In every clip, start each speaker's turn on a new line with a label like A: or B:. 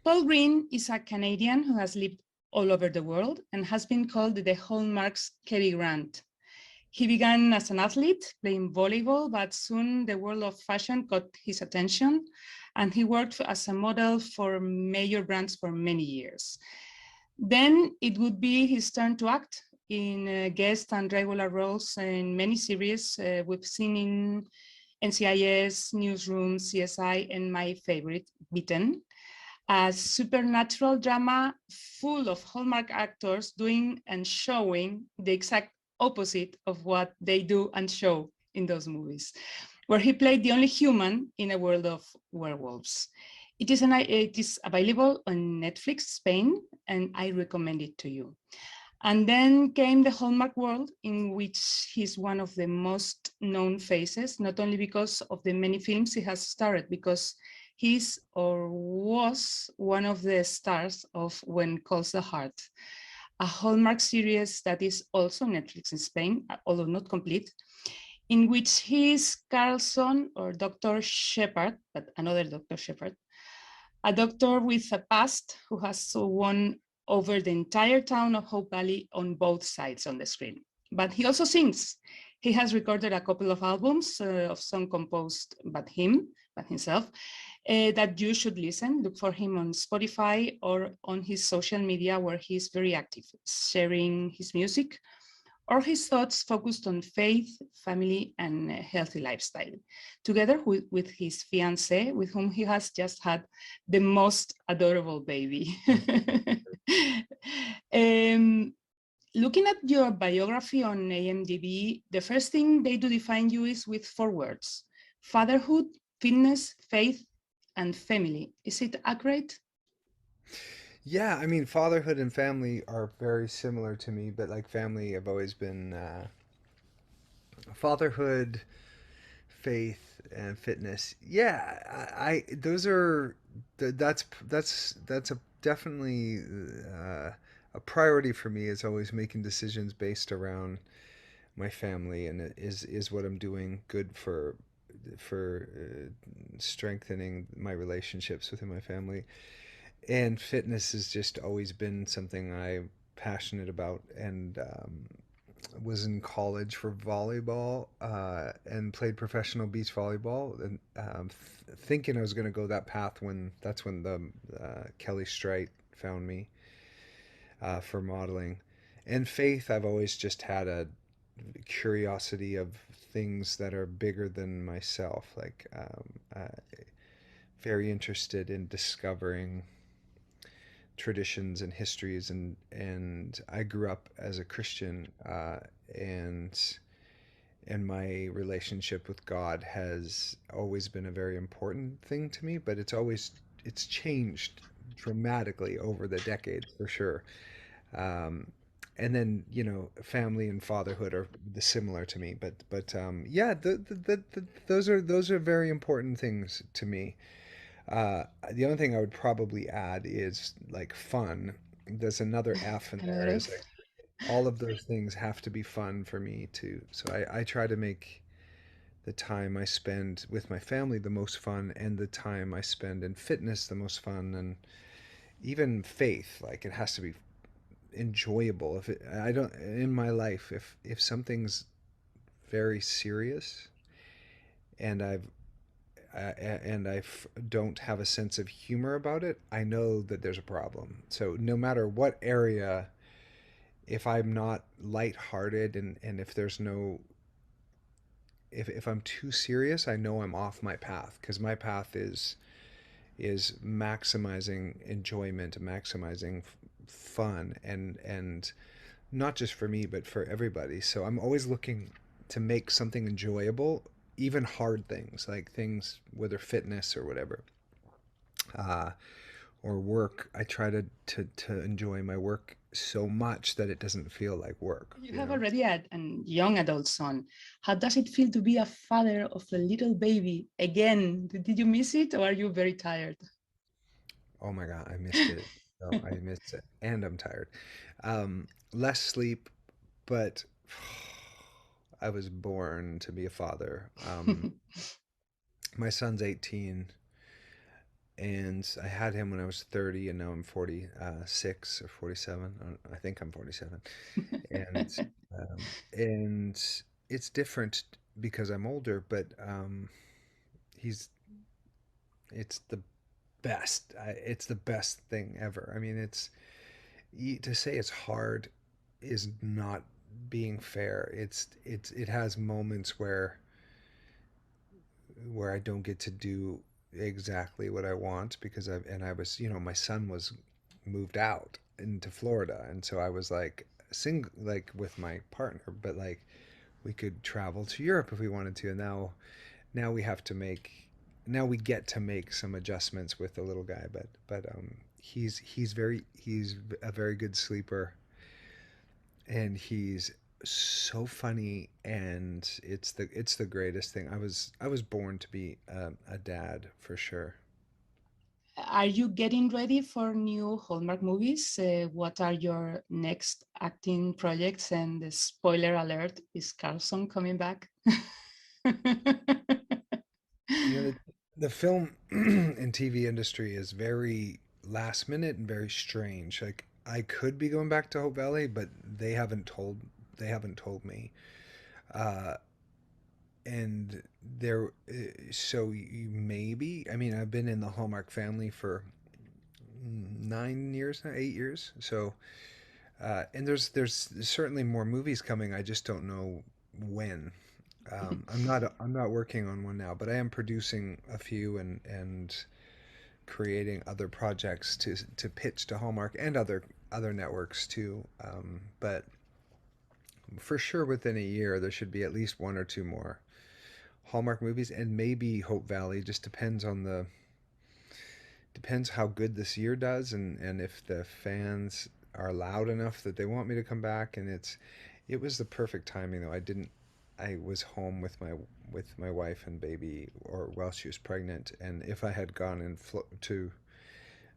A: Paul Greene is a Canadian who has lived all over the world and has been called the Hallmark's Cary Grant. He began as an athlete playing volleyball, but soon the world of fashion caught his attention, and he worked as a model for major brands for many years. Then it would be his turn to act in guest and regular roles in many series we've seen in NCIS, Newsroom, CSI, and my favorite, Beaten, a supernatural drama full of Hallmark actors doing and showing the exact opposite of what they do and show in those movies, where he played the only human in a world of werewolves. It is available on Netflix Spain, and I recommend it to you. And then came the Hallmark world, in which he's one of the most known faces, not only because of the many films he has starred, because he's or was one of the stars of When Calls the Heart, a Hallmark series that is also Netflix in Spain, although not complete, in which he is Carlson or Dr. Shepard, but another Dr. Shepard, a doctor with a past who has won over the entire town of Hope Valley on both sides on the screen. But he also sings. He has recorded a couple of albums of songs composed by himself, that you should listen. Look for him on Spotify or on his social media, where he's very active, sharing his music or his thoughts focused on faith, family, and healthy lifestyle, together with his fiancée, with whom he has just had the most adorable baby. Looking at your biography on IMDb, the first thing they do define you is with 4 words: fatherhood, fitness, faith, and family. Is it accurate?
B: Yeah, I mean, fatherhood and family are very similar to me, but like family, I've always been fatherhood, faith, and fitness. Yeah, those are that's a definitely a priority for me. Is always making decisions based around my family, and is what I'm doing good for strengthening my relationships within my family. And fitness has just always been something I'm passionate about, and was in college for volleyball, and played professional beach volleyball, and thinking I was going to go that path when the Kelly Strite found me for modeling. And faith, I've always just had a curiosity of things that are bigger than myself, like very interested in discovering traditions and histories, and I grew up as a Christian, and my relationship with God has always been a very important thing to me, but it's changed dramatically over the decades for sure. um, and then, family and fatherhood are similar to me, but yeah, those are very important things to me. The only thing I would probably add is like fun. There's another F in
A: Another
B: there. Is
A: F.
B: like all of those things have to be fun for me too. So I try to make the time I spend with my family the most fun, and the time I spend in fitness the most fun, and even faith. Like it has to be enjoyable. If it, I don't in my life, if something's very serious and don't have a sense of humor about it, I know that there's a problem. So no matter what area, if I'm not lighthearted, and if there's no, if I'm too serious, I know I'm off my path, because my path is maximizing enjoyment, maximizing fun, and not just for me but for everybody. So I'm always looking to make something enjoyable, even hard things, like things, whether fitness or whatever, uh, or work. I try to enjoy my work so much that it doesn't feel like work,
A: You
B: you
A: have
B: know?
A: already a young adult son. How does it feel to be a father of a little baby again? Did you miss it, or are you very tired?
B: Oh my God, I missed it. No, I missed it. And I'm tired. Less sleep, but I was born to be a father. My son's 18. and I had him when I was 30, and now I'm 46 or 47. I think I'm 47, and and it's different because I'm older, but he's it's the best. It's the best thing ever. I mean, to say it's hard is not being fair. It has moments where I don't get to do exactly what I want because I was, my son was moved out into Florida, and so I was like single, like with my partner, but like we could travel to Europe if we wanted to. And now we have to make now we get to make some adjustments with the little guy, but he's a very good sleeper, and he's so funny, and it's the greatest thing. I was born to be a dad for sure.
A: Are you getting ready for new Hallmark movies? What are your next acting projects? And the spoiler alert, is Carlson coming back?
B: The film and TV industry is very last minute and very strange. Like I could be going back to Hope Valley, but they haven't told me. Uh, and there, so maybe. I mean, I've been in the Hallmark family for 9 years now, 8 years. So, and there's certainly more movies coming. I just don't know when. I'm not working on one now, but I am producing a few and creating other projects to pitch to Hallmark and other networks too. But for sure, within a year, there should be at least one or two more Hallmark movies, and maybe Hope Valley. Just depends how good this year does, and if the fans are loud enough that they want me to come back. And it was the perfect timing though. I was home with my wife and baby, or while she was pregnant, and if I had gone to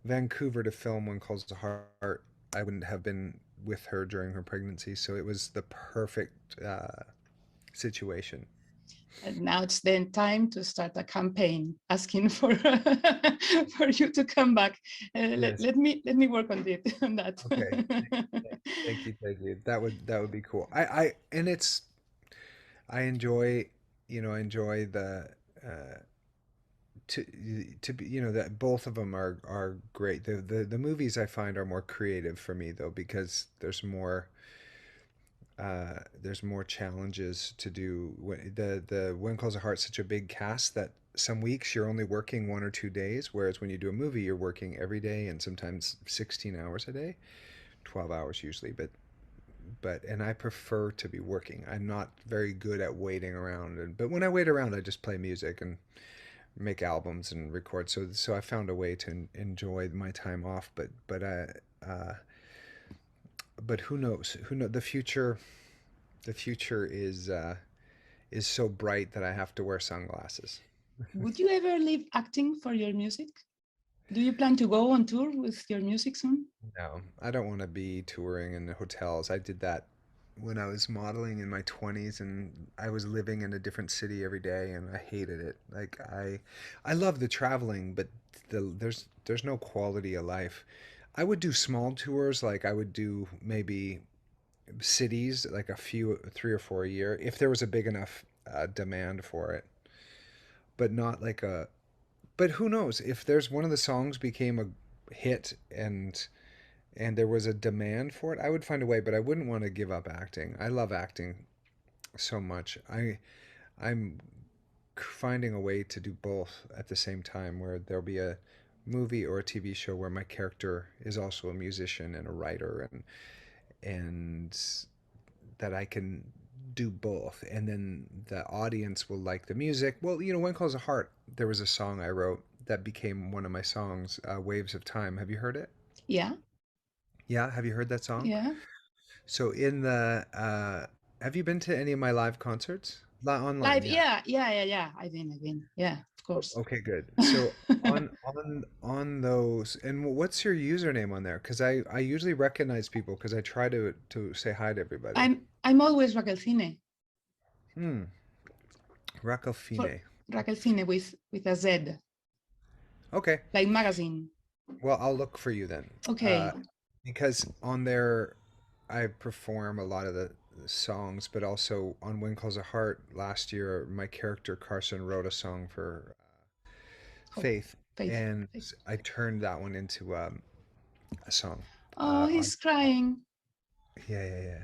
B: Vancouver to film One Calls the Heart, I wouldn't have been with her during her pregnancy. So it was the perfect situation.
A: And now it's then time to start a campaign asking for for you to come back.
B: Yes.
A: Let me work on it on that.
B: Okay. Thank you. That would be cool. I enjoy the uh, to to be that both of them are great. The movies I find are more creative for me though, because there's more challenges to do. The When Calls a Heart such a big cast that some weeks you're only working 1 or 2 days, whereas when you do a movie you're working every day and sometimes 16 hours a day, 12 hours usually. But and I prefer to be working. I'm not very good at waiting around, but when I wait around I just play music and make albums and record. So I found a way to enjoy my time off. But who knows? Who know the future is so bright that I have to wear sunglasses.
A: Would you ever leave acting for your music? Do you plan to go on tour with your music soon?
B: No, I don't want to be touring in the hotels. I did that when I was modeling in my 20s, and I was living in a different city every day, and I hated it. Like I love the traveling, but there's no quality of life. I would do small tours, like I would do maybe cities, like a few, 3 or 4 a year, if there was a big enough demand for it, but not like a. But who knows if there's one of the songs became a hit and there was a demand for it, I would find a way, but I wouldn't want to give up acting. I love acting so much. I'm finding a way to do both at the same time, where there'll be a movie or a TV show where my character is also a musician and a writer, and that I can do both, and then the audience will like the music. Well, When Calls a Heart, there was a song I wrote that became one of my songs, Waves of Time. Have you heard it?
A: Yeah,
B: Yeah, have you heard that song?
A: yeah.
B: So have you been to any of my live concerts? Online,
A: Live,
B: yeah.
A: yeah. I've been. Yeah, of course.
B: Okay, good. So on those, and what's your username on there? Because I usually recognize people because I try to say hi to everybody.
A: I'm always Raquel Cine,
B: Hmm.
A: for
B: Racalfine.
A: Raquel Cine with a Z.
B: Okay.
A: like magazine.
B: Well, I'll look for you then.
A: Okay.
B: Because on there, I perform a lot of the songs, but also on Wind Calls a Heart last year, my character Carson wrote a song for
A: Oh,
B: Faith,
A: Faith.
B: and
A: Faith.
B: I turned that one into a song.
A: Oh,
B: On
A: he's crying.
B: yeah.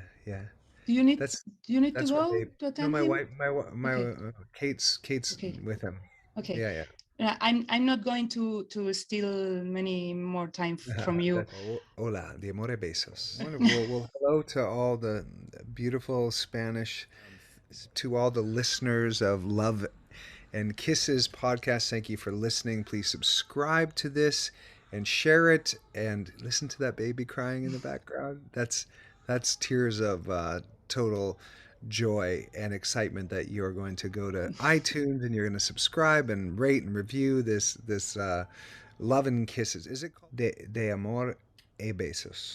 A: Do you need
B: That's
A: do you need to
B: that's what
A: go
B: they.
A: to
B: No,
A: attend
B: my
A: him?
B: wife, my
A: Okay.
B: Kate's
A: Okay.
B: with him.
A: Okay.
B: Yeah,
A: I'm not going to steal many more time
B: yeah.
A: from you.
B: That's hola, de amore besos. Wonderful. Well, hello to all the beautiful Spanish, to all the listeners of Love and Kisses podcast. Thank you for listening. Please subscribe to this and share it and listen to that baby crying in the background. That's tears of total joy and excitement that you're going to go to iTunes and you're going to subscribe and rate and review this Love and Kisses. Is it called De Amor e Besos?